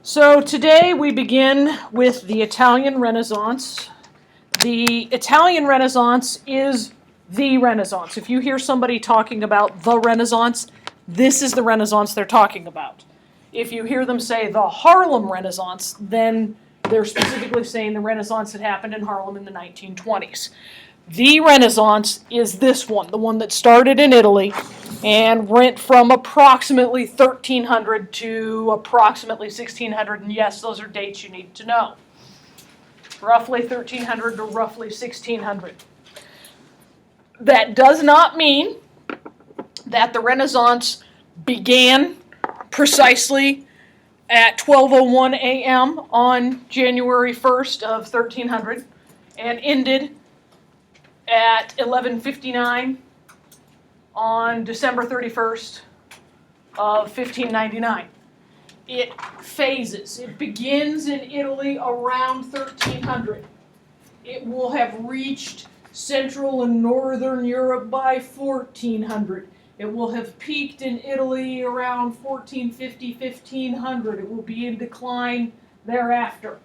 So today we begin with the Italian Renaissance. The Italian Renaissance is the Renaissance. If you hear somebody talking about the Renaissance, this is the Renaissance they're talking about. If you hear them say the Harlem Renaissance, then they're specifically saying the Renaissance that happened in Harlem in the 1920s. The Renaissance is this one, the one that started in Italy and went from approximately 1300 to approximately 1600. And yes, those are dates you need to know. Roughly 1300 to roughly 1600. That does not mean that the Renaissance began precisely at 12:01 a.m. on January 1st of 1300 and ended at 11:59 on December 31st of 1599. It phases. It begins in Italy around 1300. It will have reached Central and Northern Europe by 1400. It will have peaked in Italy around 1450, 1500. It will be in decline thereafter.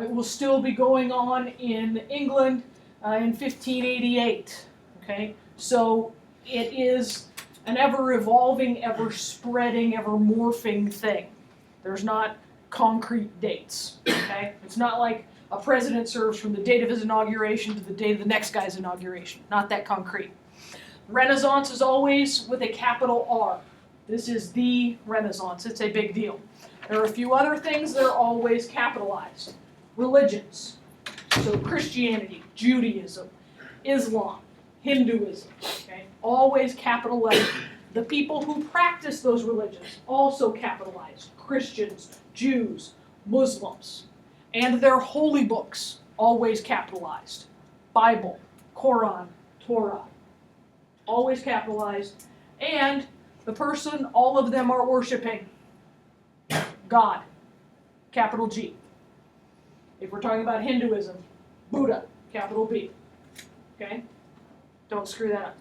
It will still be going on in England in 1588. Okay, so it is an ever-evolving, ever-spreading, ever-morphing thing. There's not concrete dates. Okay, it's not like a president serves from the date of his inauguration to the date of the next guy's inauguration. Not that concrete. Renaissance is always with a capital R. This is the Renaissance. It's a big deal. There are a few other things that are always capitalized. Religions. So Christianity, Judaism, Islam, Hinduism, okay? Always capital letter. The people who practice those religions also capitalized. Christians, Jews, Muslims, and their holy books always capitalized. Bible, Quran, Torah, always capitalized. And the person all of them are worshiping, God, capital G. If we're talking about Hinduism, Buddha, capital B. Okay? Don't screw that up.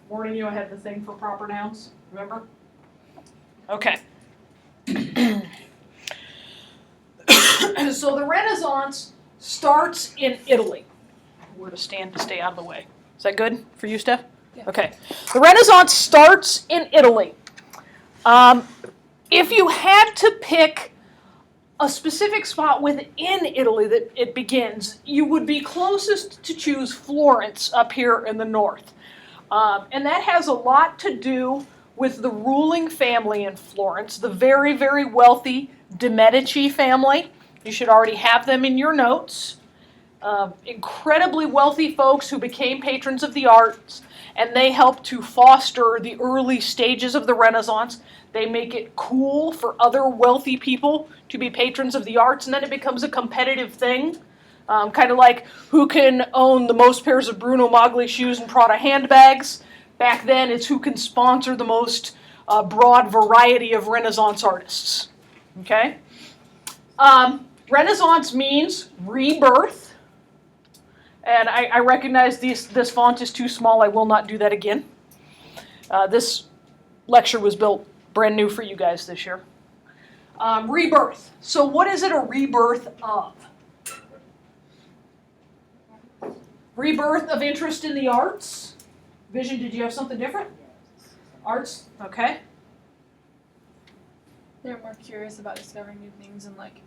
Warning you, I had the thing for proper nouns. Remember? Okay. So the Renaissance starts in Italy. Where to stand to stay out of the way. Is that good for you, Steph? Yeah. Okay. The Renaissance starts in Italy. If you had to pick a specific spot within Italy that it begins, you would be closest to choose Florence up here in the north. And that has a lot to do with the ruling family in Florence, the very, very wealthy de' Medici family. You should already have them in your notes. Incredibly wealthy folks who became patrons of the arts, and they helped to foster the early stages of the Renaissance. They make it cool for other wealthy people to be patrons of the arts, and then it becomes a competitive thing. Kind of like who can own the most pairs of Bruno Magli shoes and Prada handbags. Back then, it's who can sponsor the most broad variety of Renaissance artists. Okay? Renaissance means rebirth. And I recognize this font is too small. I will not do that again. This lecture was built brand new for you guys this year. Rebirth. So what is it a rebirth of? Rebirth of interest in the arts. Vision, did you have something different? Arts? Okay. They're more curious about discovering new things and like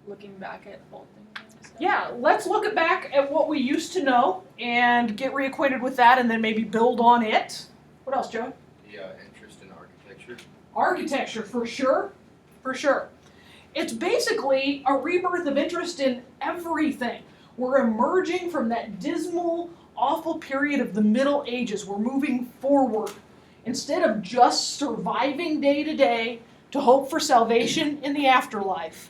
looking back at old things. Yeah, let's look back at what we used to know and get reacquainted with that and then maybe build on it. What else, Joe? The interest in architecture. Architecture, for sure. For sure. It's basically a rebirth of interest in everything. We're emerging from that dismal, awful period of the Middle Ages. We're moving forward. Instead of just surviving day to day to hope for salvation in the afterlife,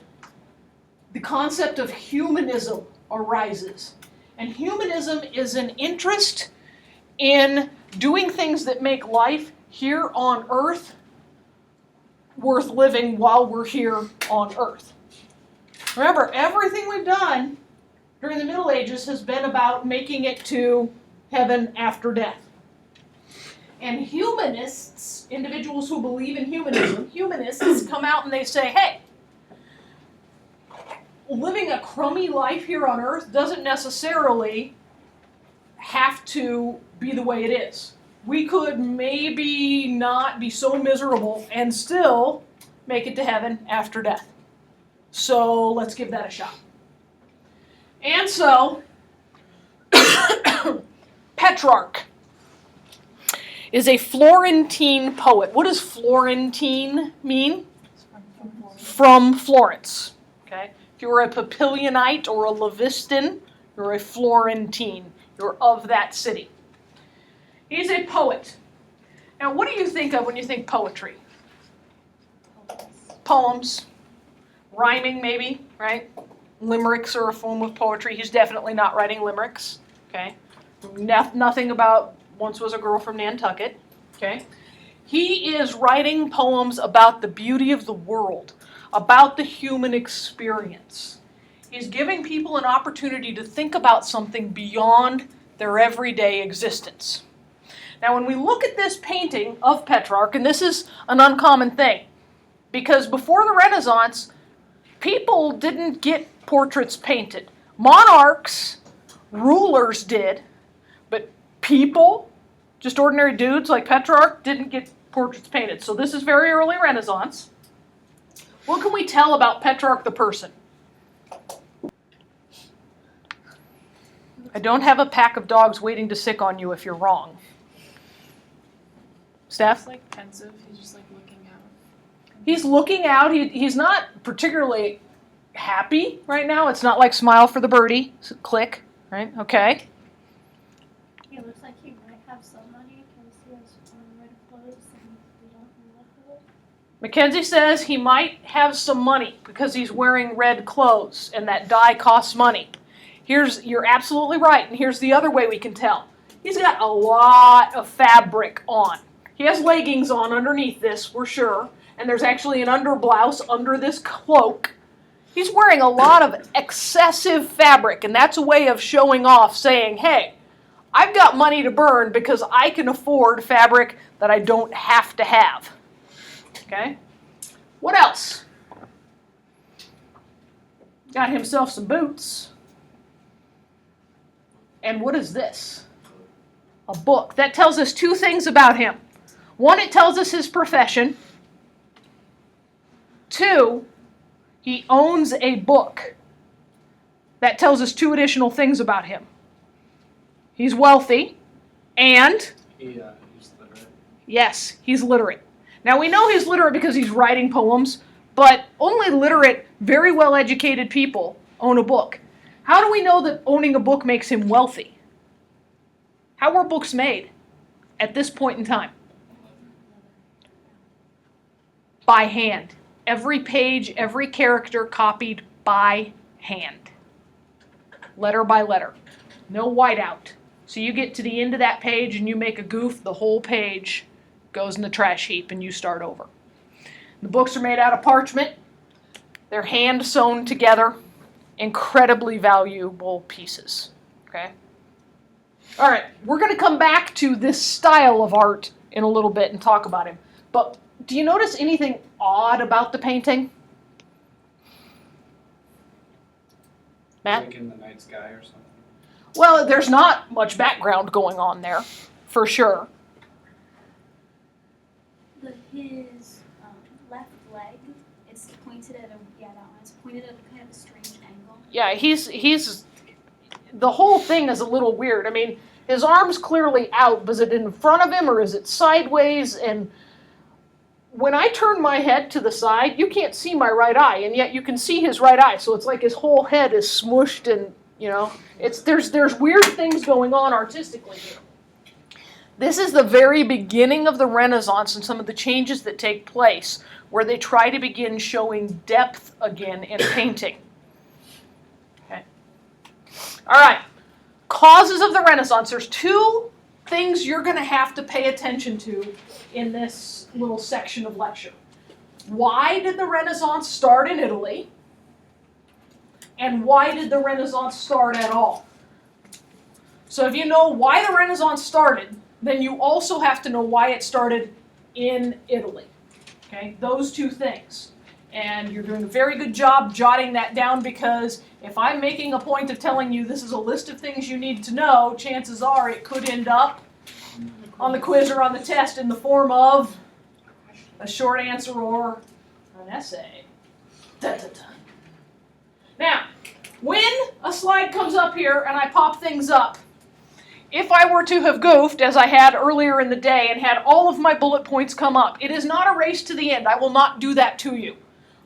the concept of humanism arises. And humanism is an interest in doing things that make life here on earth worth living while we're here on earth. Remember, everything we've done during the Middle Ages has been about making it to heaven after death. And humanists, individuals who believe in humanism, humanists come out and they say, hey, living a crummy life here on Earth doesn't necessarily have to be the way it is. We could maybe not be so miserable and still make it to heaven after death. So let's give that a shot. And so, Petrarch is a Florentine poet. What does Florentine mean? From Florence. Okay? If you were a Papillionite or a Levistan, you're a Florentine. You're of that city. He's a poet. Now, what do you think of when you think poetry? Poems. Rhyming, maybe, right? Limericks are a form of poetry. He's definitely not writing limericks. Okay? Nothing about Once Was a Girl from Nantucket. Okay? He is writing poems about the beauty of the world, about the human experience. He's giving people an opportunity to think about something beyond their everyday existence. Now, when we look at this painting of Petrarch, and this is an uncommon thing, because before the Renaissance, people didn't get portraits painted. Monarchs, rulers did, but people, just ordinary dudes like Petrarch, didn't get portraits painted. So this is very early Renaissance. What can we tell about Petrarch the person? I don't have a pack of dogs waiting to sick on you if you're wrong. Steph? He's like pensive. He's just like looking out. He's looking out. He's not particularly happy right now. It's not like Smile for the Birdie. So click, right? Okay. He looks like he might have some money because he has red clothes and we don't know. Mackenzie says he might have some money because he's wearing red clothes and that dye costs money. You're absolutely right, and here's the other way we can tell. He's got a lot of fabric on. He has leggings on underneath this, we're sure, and there's actually an underblouse under this cloak. He's wearing a lot of excessive fabric, and that's a way of showing off, saying, hey, I've got money to burn because I can afford fabric that I don't have to have. Okay? What else? Got himself some boots. And what is this? A book. That tells us two things about him. One, it tells us his profession. Two, he owns a book. That tells us two additional things about him. He's wealthy, and He's literate. yes, he's literate. Now we know he's literate because he's writing poems, but only literate, very well-educated people own a book. How do we know that owning a book makes him wealthy? How were books made at this point in time? By hand. Every page, every character copied by hand. Letter by letter. No whiteout. So you get to the end of that page and you make a goof, the whole page goes in the trash heap and you start over. The books are made out of parchment. They're hand sewn together. Incredibly valuable pieces. Okay? All right, we're going to come back to this style of art in a little bit and talk about him. But do you notice anything odd about the painting? Matt? Like in the night sky or something. Well, there's not much background going on there, for sure. His left leg, it's pointed at it's pointed at kind of a strange angle. Yeah, he's the whole thing is a little weird. I mean, his arm's clearly out, but is it in front of him or is it sideways? And when I turn my head to the side, you can't see my right eye, and yet you can see his right eye. So it's like his whole head is smooshed, and there's weird things going on artistically here. This is the very beginning of the Renaissance and some of the changes that take place where they try to begin showing depth again in painting. Okay. All right. Causes of the Renaissance. There's two things you're going to have to pay attention to in this little section of lecture. Why did the Renaissance start in Italy? And why did the Renaissance start at all? So if you know why the Renaissance started, then you also have to know why it started in Italy. Okay, those two things. And you're doing a very good job jotting that down, because if I'm making a point of telling you this is a list of things you need to know, chances are it could end up on the quiz or on the test in the form of a short answer or an essay. Dun, dun, dun. Now, when a slide comes up here and I pop things up, if I were to have goofed, as I had earlier in the day, and had all of my bullet points come up, it is not a race to the end. I will not do that to you.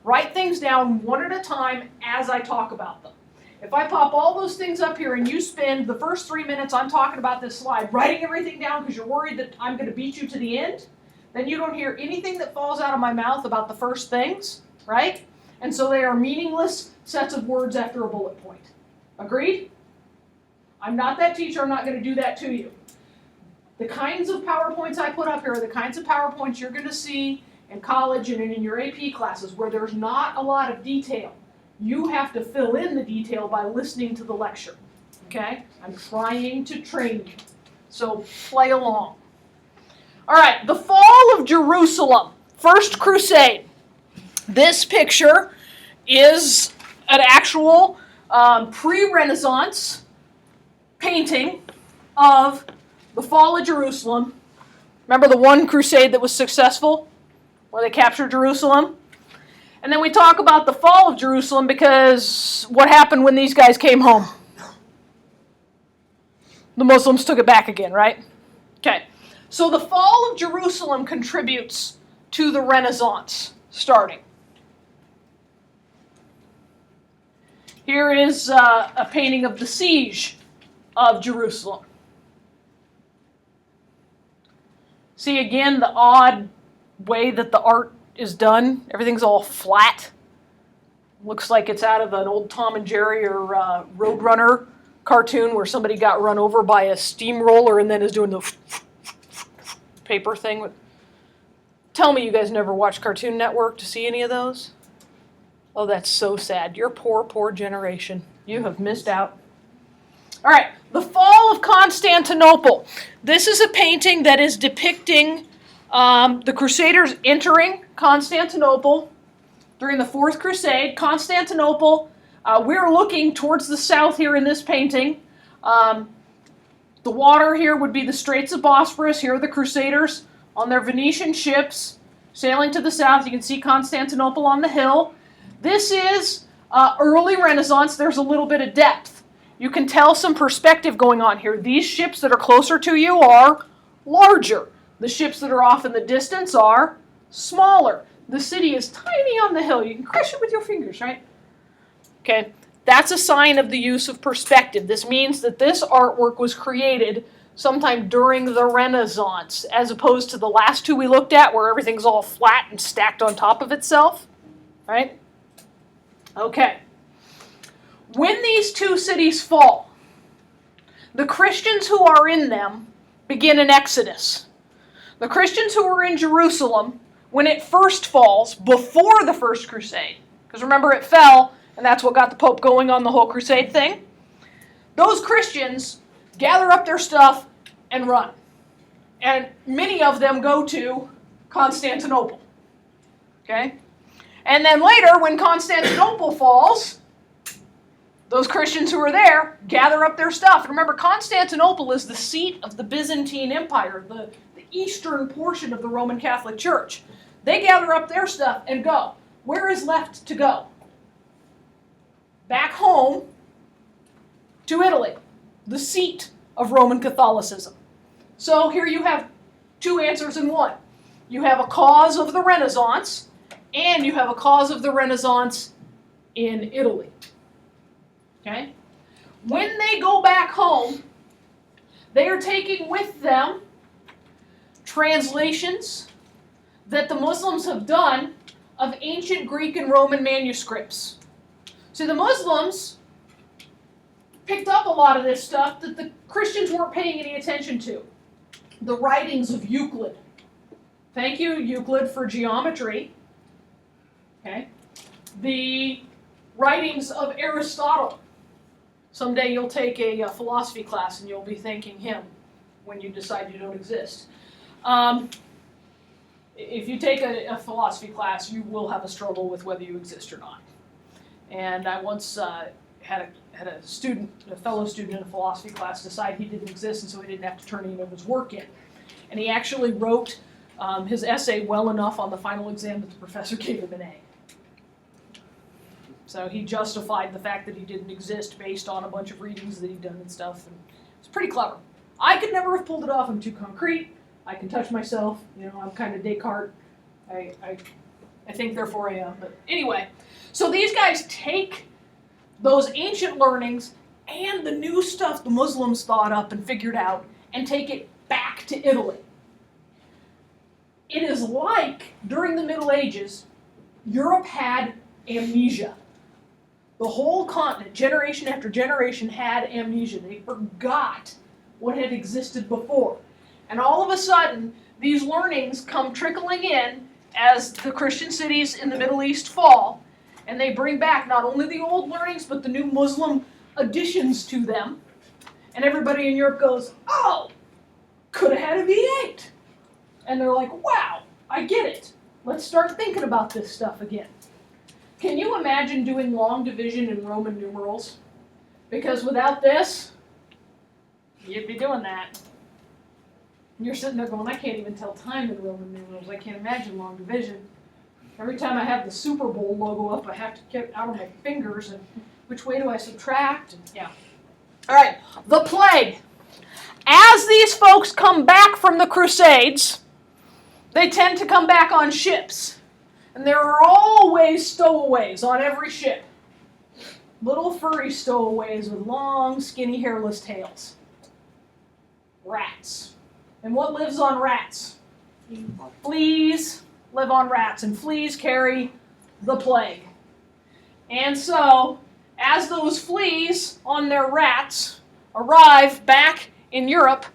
Write things down one at a time as I talk about them. If I pop all those things up here and you spend the first 3 minutes I'm talking about this slide writing everything down because you're worried that I'm going to beat you to the end, then you don't hear anything that falls out of my mouth about the first things, right? And so they are meaningless sets of words after a bullet point. Agreed? I'm not that teacher. I'm not going to do that to you. The kinds of PowerPoints I put up here are the kinds of PowerPoints you're going to see in college and in your AP classes where there's not a lot of detail. You have to fill in the detail by listening to the lecture. Okay? I'm trying to train you. So play along. All right, the fall of Jerusalem, First Crusade. This picture is an actual pre-Renaissance painting of the fall of Jerusalem. Remember the one crusade that was successful, where they captured Jerusalem? And then we talk about the fall of Jerusalem because what happened when these guys came home? The Muslims took it back again, right? Okay. So the fall of Jerusalem contributes to the Renaissance starting. Here is a painting of the siege of Jerusalem. See again the odd way that the art is done. Everything's all flat. Looks like it's out of an old Tom and Jerry or Roadrunner cartoon where somebody got run over by a steamroller and then is doing the paper thing. Tell me you guys never watched Cartoon Network to see any of those? Oh, that's so sad. Your poor, poor generation. You have missed out. All right, the fall of Constantinople. This is a painting that is depicting the Crusaders entering Constantinople during the Fourth Crusade. Constantinople, we're looking towards the south here in this painting. The water here would be the Straits of Bosphorus. Here are the Crusaders on their Venetian ships sailing to the south. You can see Constantinople on the hill. This is early Renaissance. There's a little bit of depth. You can tell some perspective going on here. These ships that are closer to you are larger. The ships that are off in the distance are smaller. The city is tiny on the hill. You can crush it with your fingers, right? Okay, that's a sign of the use of perspective. This means that this artwork was created sometime during the Renaissance, as opposed to the last two we looked at where everything's all flat and stacked on top of itself, right? Okay. When these two cities fall, the Christians who are in them begin an exodus. The Christians who are in Jerusalem, when it first falls, before the First Crusade, because remember it fell, and that's what got the Pope going on the whole crusade thing, those Christians gather up their stuff and run. And many of them go to Constantinople. Okay? And then later, when Constantinople falls, those Christians who are there gather up their stuff. And remember, Constantinople is the seat of the Byzantine Empire, the eastern portion of the Roman Catholic Church. They gather up their stuff and go. Where is left to go? Back home to Italy, the seat of Roman Catholicism. So here you have two answers in one. You have a cause of the Renaissance, and you have a cause of the Renaissance in Italy. Okay? When they go back home, they are taking with them translations that the Muslims have done of ancient Greek and Roman manuscripts. So the Muslims picked up a lot of this stuff that the Christians weren't paying any attention to. The writings of Euclid. Thank you, Euclid, for geometry. Okay? The writings of Aristotle. Someday you'll take a philosophy class and you'll be thanking him when you decide you don't exist. If you take a philosophy class, you will have a struggle with whether you exist or not. And I once had a fellow student in a philosophy class decide he didn't exist, and so he didn't have to turn any of his work in. And he actually wrote his essay well enough on the final exam that the professor gave him an A. So he justified the fact that he didn't exist based on a bunch of readings that he'd done and stuff, and it's pretty clever. I could never have pulled it off. I'm too concrete. I can touch myself. You know, I'm kind of Descartes. I think, therefore I am. But anyway, so these guys take those ancient learnings and the new stuff the Muslims thought up and figured out and take it back to Italy. It is like, during the Middle Ages, Europe had amnesia. The whole continent, generation after generation, had amnesia. They forgot what had existed before. And all of a sudden, these learnings come trickling in as the Christian cities in the Middle East fall, and they bring back not only the old learnings, but the new Muslim additions to them. And everybody in Europe goes, oh, could have had a V8. And they're like, wow, I get it. Let's start thinking about this stuff again. Can you imagine doing long division in Roman numerals? Because without this, you'd be doing that. And you're sitting there going, I can't even tell time in Roman numerals. I can't imagine long division. Every time I have the Super Bowl logo up, I have to get out of my fingers. And which way do I subtract? And, yeah. All right, the plague. As these folks come back from the Crusades, they tend to come back on ships. And there are always stowaways on every ship. Little furry stowaways with long, skinny, hairless tails. Rats. And what lives on rats? Fleas live on rats, and fleas carry the plague. And so, as those fleas on their rats arrive back in Europe,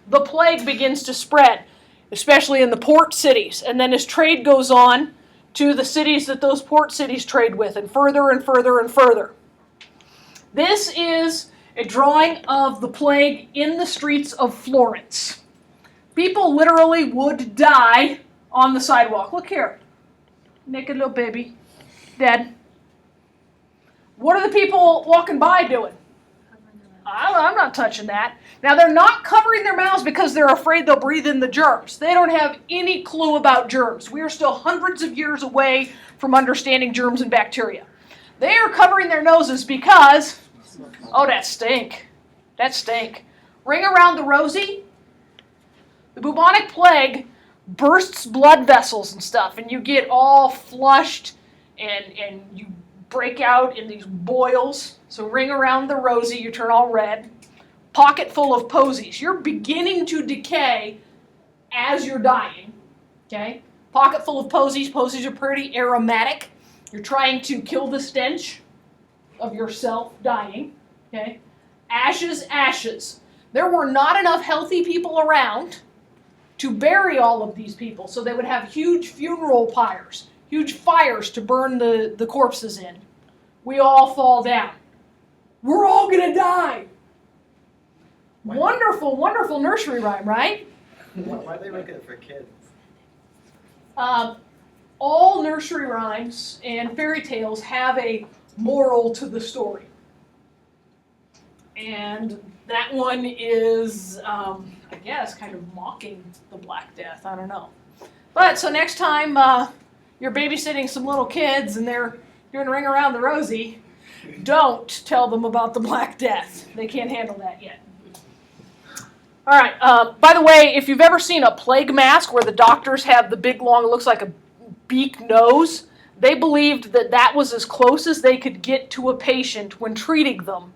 the plague begins to spread, especially in the port cities. And then as trade goes on to the cities that those port cities trade with, and further and further and further. This is a drawing of the plague in the streets of Florence. People literally would die on the sidewalk. Look here. Naked little baby. Dead. What are the people walking by doing? I'm not touching that. Now, they're not covering their mouths because they're afraid they'll breathe in the germs. They don't have any clue about germs. We are still hundreds of years away from understanding germs and bacteria. They are covering their noses because, oh, that stink. That stink. Ring around the rosy. The bubonic plague bursts blood vessels and stuff, and you get all flushed, and you break out in these boils. So ring around the rosy, you turn all red. Pocket full of posies. You're beginning to decay as you're dying. Okay? Pocket full of posies. Posies are pretty aromatic. You're trying to kill the stench of yourself dying. Okay? Ashes, ashes. There were not enough healthy people around to bury all of these people, so they would have huge funeral pyres, huge fires to burn the corpses in. We all fall down. We're all gonna die. Wonderful, wonderful nursery rhyme, right? Why are they making it for kids? All nursery rhymes and fairy tales have a moral to the story. And that one is, I guess, kind of mocking the Black Death. I don't know. But, so next time you're babysitting some little kids and they're doing Ring Around the Rosy, don't tell them about the Black Death. They can't handle that yet. All right. By the way, if you've ever seen a plague mask where the doctors have the big, long, it looks like a beak nose, they believed that that was as close as they could get to a patient when treating them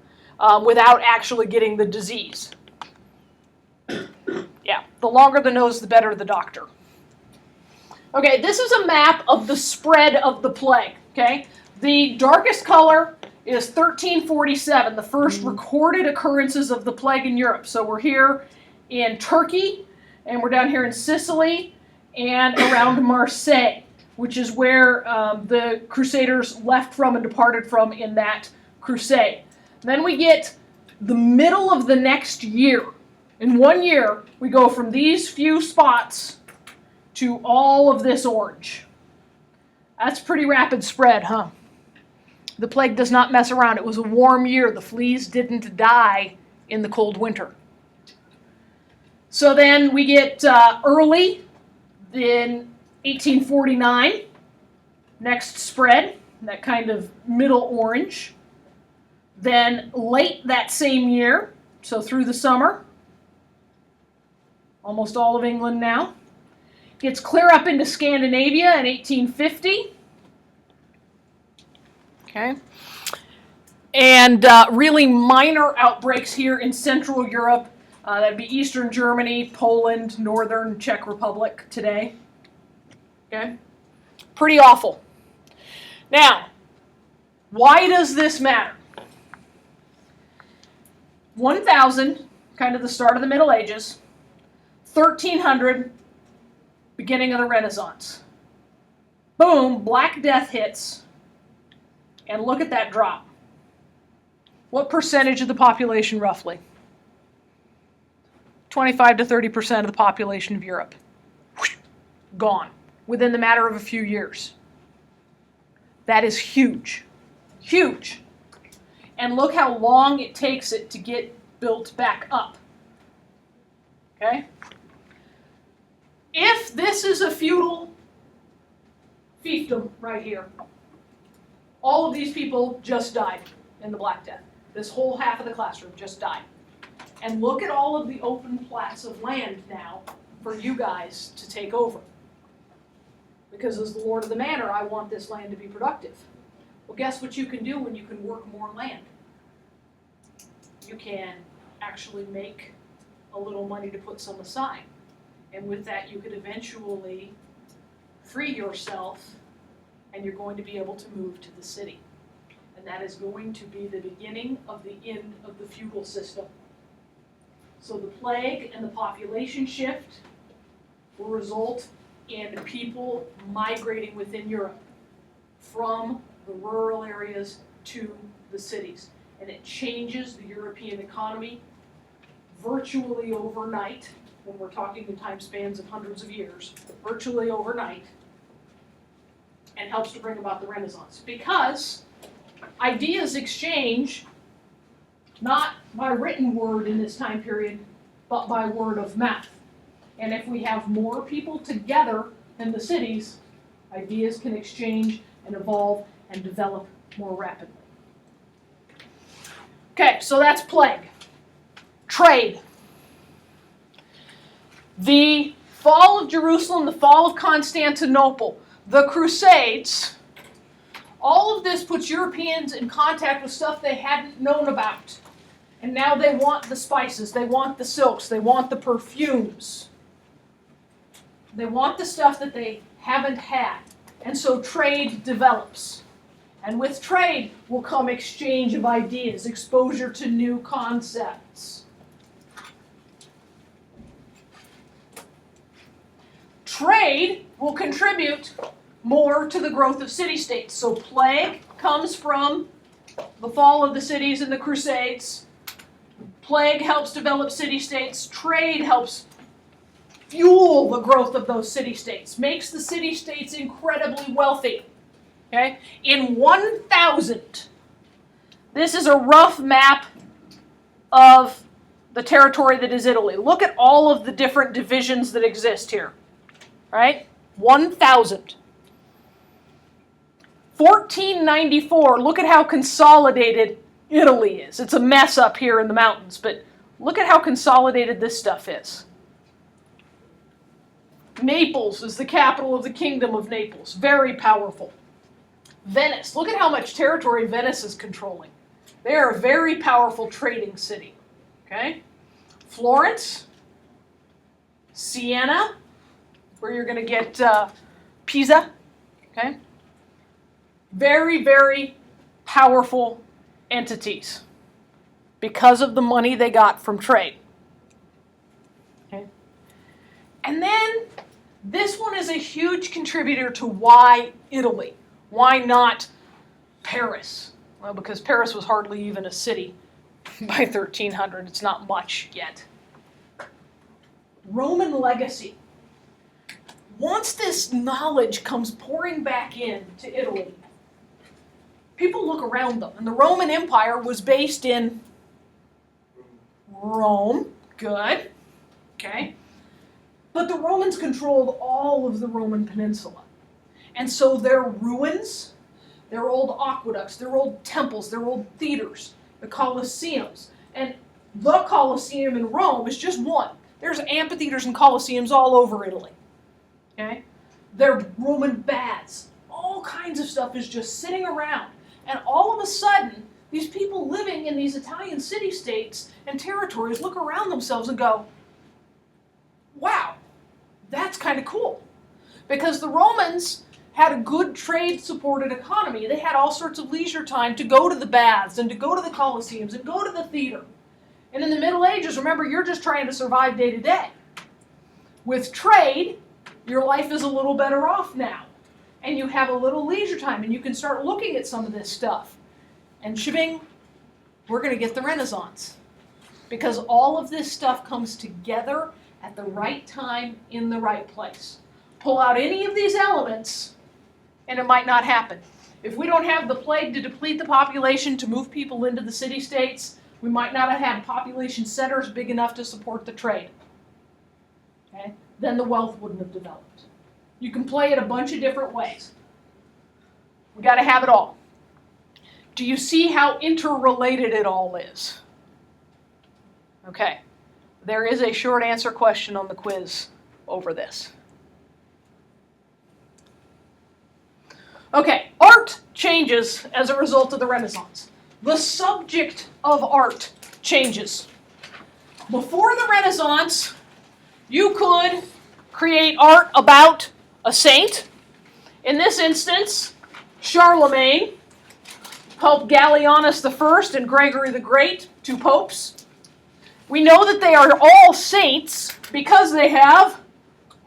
without actually getting the disease. Yeah, the longer the nose, the better the doctor. Okay, this is a map of the spread of the plague, okay? The darkest color is 1347, the first recorded occurrences of the plague in Europe. So we're here in Turkey, and we're down here in Sicily, and around Marseille, which is where the Crusaders left from and departed from in that crusade. Then we get the middle of the next year, In 1 year, we go from these few spots to all of this orange. That's pretty rapid spread, huh? The plague does not mess around. It was a warm year. The fleas didn't die in the cold winter. So then we get early in 1849, next spread, that kind of middle orange. Then late that same year, so through the summer, almost all of England now, gets clear up into Scandinavia in 1850. Okay. And really minor outbreaks here in Central Europe. That'd be Eastern Germany, Poland, Northern Czech Republic today. Okay? Pretty awful. Now, why does this matter? 1000, kind of the start of the Middle Ages. 1300, beginning of the Renaissance. Boom, Black Death hits. And look at that drop. What percentage of the population, roughly? 25 to 30% of the population of Europe. Gone. Within the matter of a few years. That is huge. Huge. And look how long it takes it to get built back up. Okay? If this is a feudal fiefdom right here, all of these people just died in the Black Death. This whole half of the classroom just died. And look at all of the open plats of land now for you guys to take over. Because as the Lord of the Manor, I want this land to be productive. Well, guess what you can do when you can work more land? You can actually make a little money to put some aside. And with that, you could eventually free yourself, and you're going to be able to move to the city. And that is going to be the beginning of the end of the feudal system. So the plague and the population shift will result in people migrating within Europe from the rural areas to the cities. And it changes the European economy virtually overnight, when we're talking in time spans of hundreds of years, virtually overnight, and helps to bring about the Renaissance. Because ideas exchange not by written word in this time period, but by word of mouth. And if we have more people together in the cities, ideas can exchange and evolve and develop more rapidly. Okay, so that's plague. Trade. The fall of Jerusalem, the fall of Constantinople, the Crusades, all of this puts Europeans in contact with stuff they hadn't known about. And now they want the spices, they want the silks, they want the perfumes. They want the stuff that they haven't had. And so trade develops. And with trade will come exchange of ideas, exposure to new concepts. Trade will contribute more to the growth of city-states. So plague comes from the fall of the cities in the Crusades. Plague helps develop city-states. Trade helps fuel the growth of those city-states, makes the city-states incredibly wealthy. Okay? In 1000, this is a rough map of the territory that is Italy. Look at all of the different divisions that exist here. Right? 1000. 1494, look at how consolidated Italy is. It's a mess up here in the mountains, but look at how consolidated this stuff is. Naples is the capital of the Kingdom of Naples. Very powerful. Venice, look at how much territory Venice is controlling. They are a very powerful trading city. Okay? Florence, Siena, where you're going to get Pisa. Okay? Very, very powerful entities because of the money they got from trade. Okay? And then this one is a huge contributor to why Italy. Why not Paris? Well, because Paris was hardly even a city by 1300. It's not much yet. Roman legacy. Once this knowledge comes pouring back in to Italy, people look around them. And the Roman Empire was based in Rome. Good. Okay. But the Romans controlled all of the Roman peninsula. And so their ruins, their old aqueducts, their old temples, their old theaters, the Colosseums. And the Colosseum in Rome is just one. There's amphitheaters and Colosseums all over Italy. Okay? Their Roman baths. All kinds of stuff is just sitting around. And all of a sudden, these people living in these Italian city-states and territories look around themselves and go, wow, that's kind of cool. Because the Romans had a good trade-supported economy. They had all sorts of leisure time to go to the baths and to go to the Colosseums and go to the theater. And in the Middle Ages, remember, you're just trying to survive day to day. With trade, your life is a little better off now. And you have a little leisure time, and you can start looking at some of this stuff. And shibing, we're going to get the Renaissance. Because all of this stuff comes together at the right time in the right place. Pull out any of these elements, and it might not happen. If we don't have the plague to deplete the population to move people into the city-states, we might not have had population centers big enough to support the trade. Okay? Then the wealth wouldn't have developed. You can play it a bunch of different ways. We got to have it all. Do you see how interrelated it all is? Okay. There is a short answer question on the quiz over this. Okay, art changes as a result of the Renaissance. The subject of art changes. Before the Renaissance, you could create art about a saint. In this instance, Charlemagne, Pope Gallienus I and Gregory the Great, two popes. We know that they are all saints because they have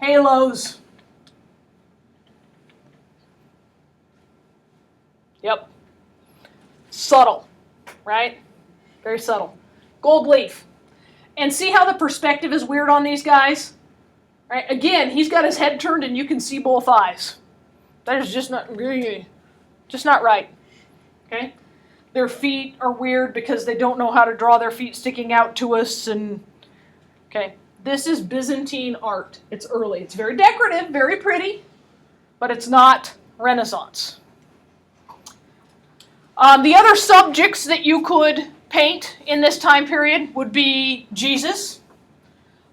halos. Yep. Subtle, right? Very subtle. Gold leaf. And see how the perspective is weird on these guys? Right? Again, he's got his head turned and you can see both eyes. That is just not right. Okay? Their feet are weird because they don't know how to draw their feet sticking out to us. And okay, this is Byzantine art. It's early. It's very decorative, very pretty, but it's not Renaissance. The other subjects that you could paint in this time period would be Jesus,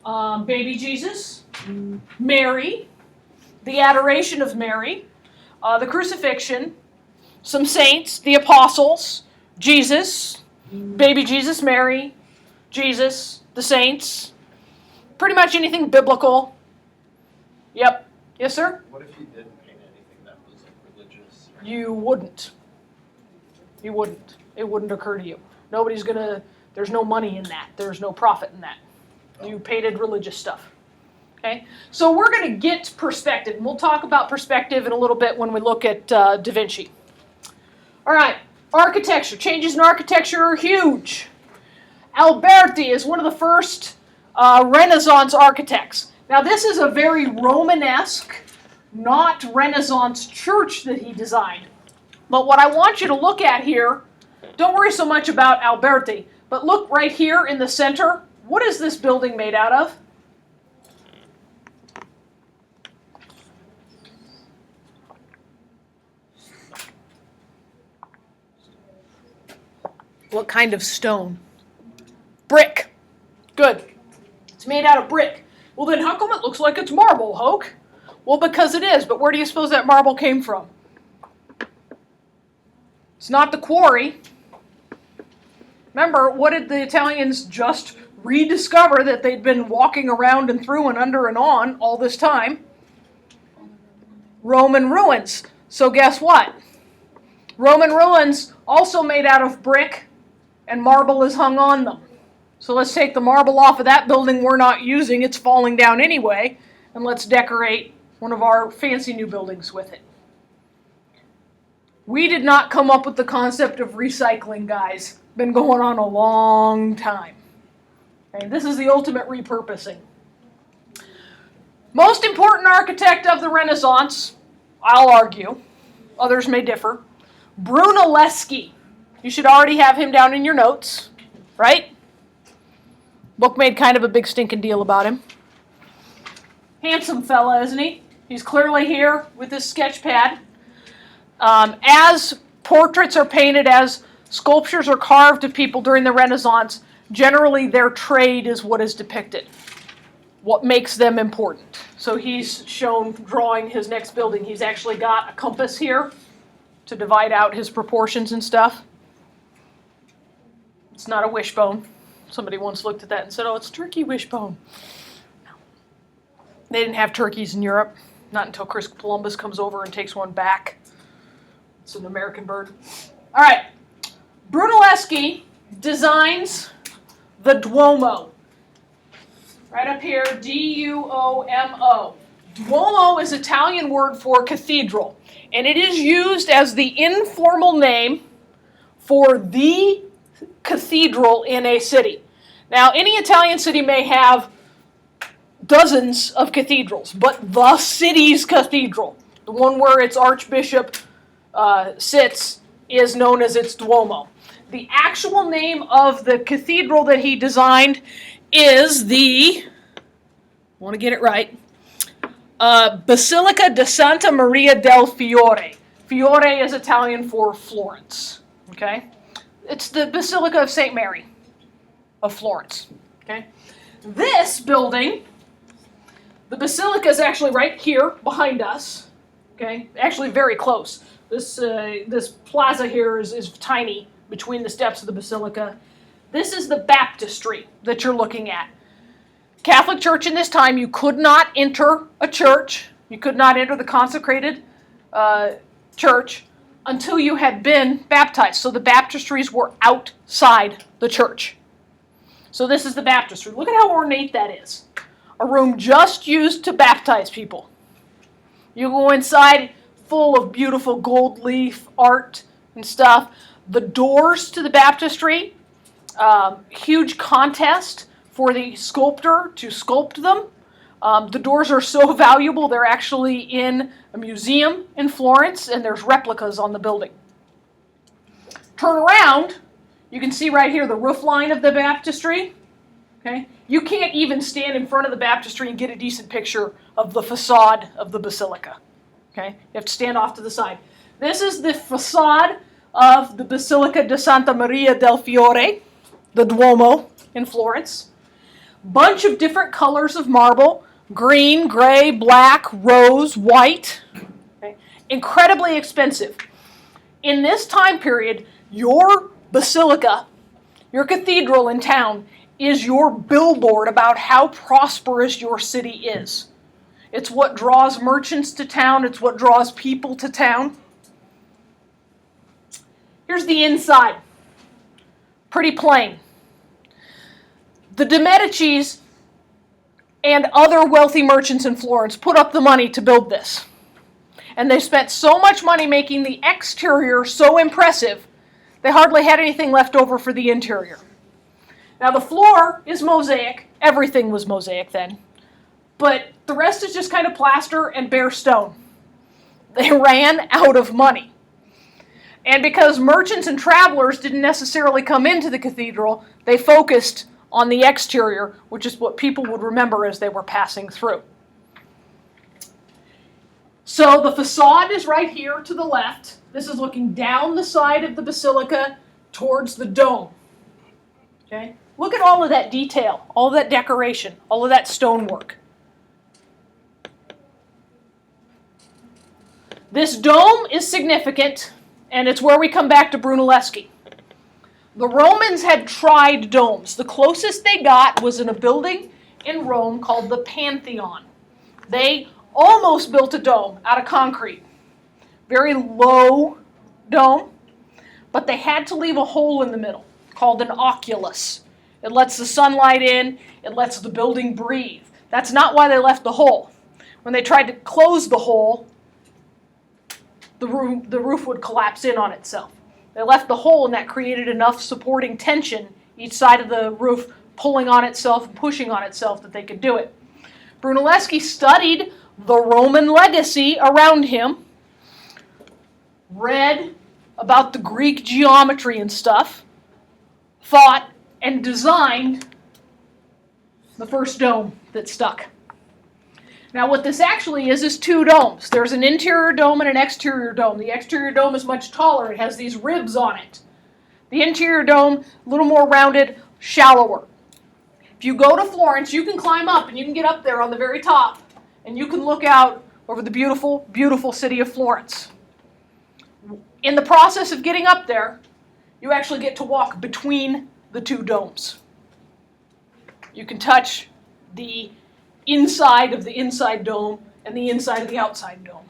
baby Jesus, Mary, the adoration of Mary, the crucifixion, some saints, the apostles, Jesus, baby Jesus, Mary, Jesus, the saints, pretty much anything biblical. Yep. Yes, sir? What if you didn't paint anything that was like religious? You wouldn't. You wouldn't. It wouldn't occur to you. Nobody's gonna, there's no money in that. There's no profit in that. You painted religious stuff. Okay? So we're gonna get perspective. And we'll talk about perspective in a little bit when we look at Da Vinci. All right, architecture. Changes in architecture are huge. Alberti is one of the first Renaissance architects. Now this is a very Romanesque, not Renaissance church that he designed. But what I want you to look at here, don't worry so much about Alberti, but look right here in the center. What is this building made out of? What kind of stone? Brick. Good. It's made out of brick. Well, then how come it looks like it's marble, Hoke? Well, because it is, but where do you suppose that marble came from? It's not the quarry. Remember, what did the Italians just rediscover that they'd been walking around and through and under and on all this time? Roman ruins. So guess what? Roman ruins also made out of brick, and marble is hung on them. So let's take the marble off of that building we're not using. It's falling down anyway. And let's decorate one of our fancy new buildings with it. We did not come up with the concept of recycling, guys. Been going on a long time. Okay, this is the ultimate repurposing. Most important architect of the Renaissance, I'll argue, others may differ, Brunelleschi. You should already have him down in your notes, right? Book made kind of a big stinking deal about him. Handsome fella, isn't he? He's clearly here with his sketch pad. As portraits are painted, as sculptures are carved of people during the Renaissance, generally their trade is what is depicted, what makes them important. So he's shown drawing his next building. He's actually got a compass here to divide out his proportions and stuff. It's not a wishbone. Somebody once looked at that and said, oh, it's turkey wishbone. No. They didn't have turkeys in Europe, not until Chris Columbus comes over and takes one back. It's an American bird. All right. Brunelleschi designs the Duomo. Right up here, D-U-O-M-O. Duomo is Italian word for cathedral, and it is used as the informal name for the cathedral in a city. Now, any Italian city may have dozens of cathedrals, but the city's cathedral, the one where its archbishop sits, is known as its Duomo. The actual name of the cathedral that he designed is the, I want to get it right, Basilica di Santa Maria del Fiore. Fiore is Italian for Florence, okay? It's the Basilica of St. Mary of Florence, okay? This building, the basilica is actually right here behind us, okay? Actually very close. This plaza here is tiny between the steps of the basilica. This is the baptistry that you're looking at. Catholic Church in this time, you could not enter a church, you could not enter the consecrated church until you had been baptized. So the baptistries were outside the church. So this is the baptistry. Look at how ornate that is. A room just used to baptize people. You go inside, full of beautiful gold leaf art and stuff. The doors to the baptistry, huge contest for the sculptor to sculpt them. The doors are so valuable, they're actually in a museum in Florence, and there's replicas on the building. Turn around, you can see right here the roof line of the baptistry. Okay? You can't even stand in front of the baptistry and get a decent picture of the facade of the basilica. Okay? You have to stand off to the side. This is the facade of the Basilica di Santa Maria del Fiore, the Duomo in Florence. Bunch of different colors of marble: green, gray, black, rose, white. Okay? Incredibly expensive. In this time period, your basilica, your cathedral in town, is your billboard about how prosperous your city is. It's what draws merchants to town. It's what draws people to town. Here's the inside. Pretty plain. The de Medicis and other wealthy merchants in Florence put up the money to build this. And they spent so much money making the exterior so impressive, they hardly had anything left over for the interior. Now the floor is mosaic. Everything was mosaic then. But the rest is just kind of plaster and bare stone. They ran out of money. And because merchants and travelers didn't necessarily come into the cathedral, they focused on the exterior, which is what people would remember as they were passing through. So the facade is right here to the left. This is looking down the side of the basilica towards the dome. Okay? Look at all of that detail, all of that decoration, all of that stonework. This dome is significant, and it's where we come back to Brunelleschi. The Romans had tried domes. The closest they got was in a building in Rome called the Pantheon. They almost built a dome out of concrete. Very low dome, but they had to leave a hole in the middle called an oculus. It lets the sunlight in, it lets the building breathe. That's not why they left the hole. When they tried to close the hole, the roof would collapse in on itself. They left the hole, and that created enough supporting tension each side of the roof pulling on itself and pushing on itself that they could do it. Brunelleschi studied the Roman legacy around him, read about the Greek geometry and stuff, thought and designed the first dome that stuck. Now what this actually is two domes. There's an interior dome and an exterior dome. The exterior dome is much taller. It has these ribs on it. The interior dome, a little more rounded, shallower. If you go to Florence, you can climb up and you can get up there on the very top and you can look out over the beautiful, beautiful city of Florence. In the process of getting up there, you actually get to walk between the two domes. You can touch the inside of the inside dome and the inside of the outside dome.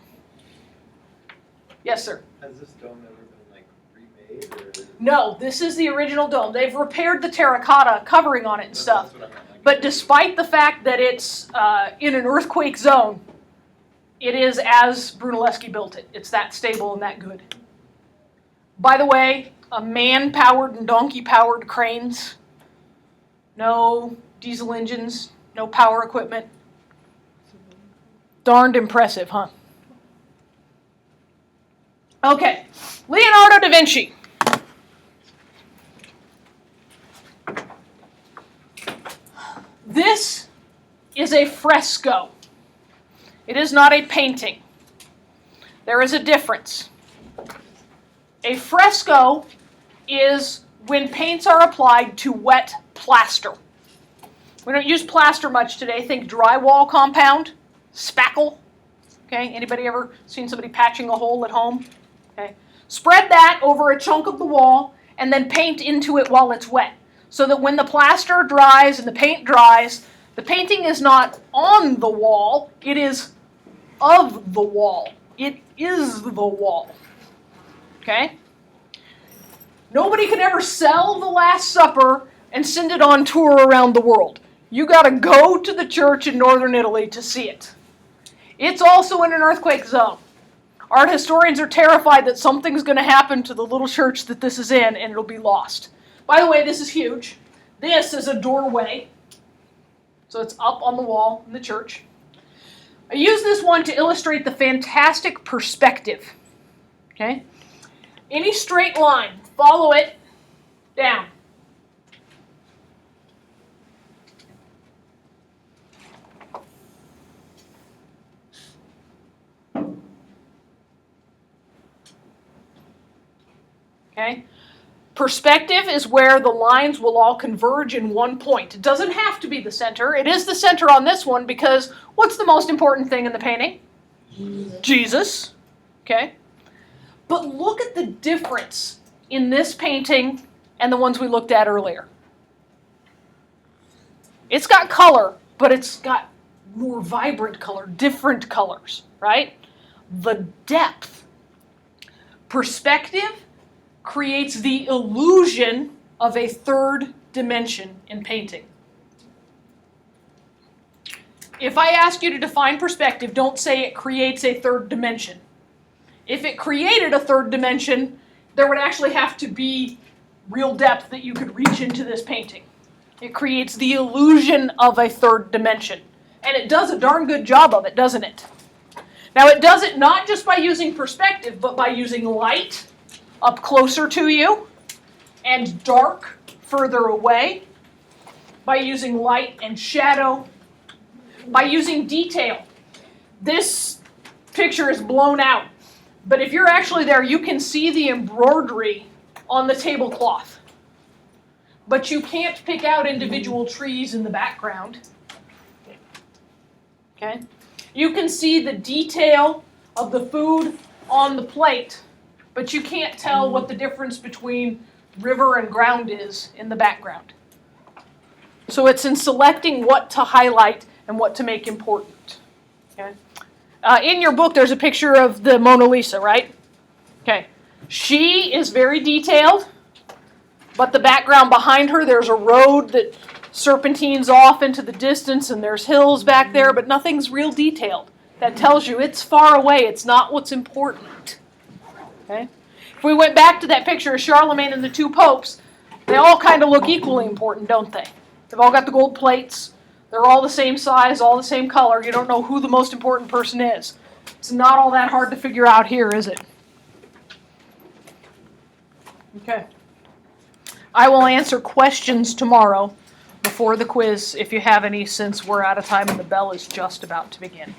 Yes, sir? Has this dome ever been like remade or? No, this is the original dome. They've repaired the terracotta covering on it and stuff. That's what I meant, like, But despite the fact that it's in an earthquake zone, it is as Brunelleschi built it. It's that stable and that good. By the way, man-powered and donkey-powered cranes. No diesel engines, no power equipment. Darned impressive, huh? Okay, Leonardo da Vinci. This is a fresco. It is not a painting. There is a difference. A fresco is when paints are applied to wet plaster. We don't use plaster much today. Think drywall compound, spackle. Okay, anybody ever seen somebody patching a hole at home? Okay, spread that over a chunk of the wall and then paint into it while it's wet. So that when the plaster dries and the paint dries, the painting is not on the wall, it is of the wall. It is the wall. Okay? Nobody can ever sell The Last Supper and send it on tour around the world. You got to go to the church in northern Italy to see it. It's also in an earthquake zone. Art historians are terrified that something's going to happen to the little church that this is in and it'll be lost. By the way, this is huge. This is a doorway. So it's up on the wall in the church. I use this one to illustrate the fantastic perspective. Okay? Any straight line, follow it down. Okay? Perspective is where the lines will all converge in one point. It doesn't have to be the center. It is the center on this one because what's the most important thing in the painting? Jesus. Okay? But look at the difference in this painting and the ones we looked at earlier. It's got color, but it's got more vibrant color, different colors, right? The depth. Perspective creates the illusion of a third dimension in painting. If I ask you to define perspective, don't say it creates a third dimension. If it created a third dimension, there would actually have to be real depth that you could reach into this painting. It creates the illusion of a third dimension. And it does a darn good job of it, doesn't it? Now it does it not just by using perspective, but by using light up closer to you and dark further away, by using light and shadow, by using detail. This picture is blown out, but if you're actually there, you can see the embroidery on the tablecloth. But you can't pick out individual trees in the background. Okay? You can see the detail of the food on the plate, but you can't tell what the difference between river and ground is in the background. So it's in selecting what to highlight and what to make important. Okay? In your book, there's a picture of the Mona Lisa, right? Okay. She is very detailed, but the background behind her, there's a road that serpentines off into the distance, and there's hills back there, but nothing's real detailed. That tells you it's far away. It's not what's important. Okay? If we went back to that picture of Charlemagne and the two popes, they all kind of look equally important, don't they? They've all got the gold plates. They're all the same size, all the same color. You don't know who the most important person is. It's not all that hard to figure out here, is it? Okay. I will answer questions tomorrow before the quiz if you have any, since we're out of time and the bell is just about to begin.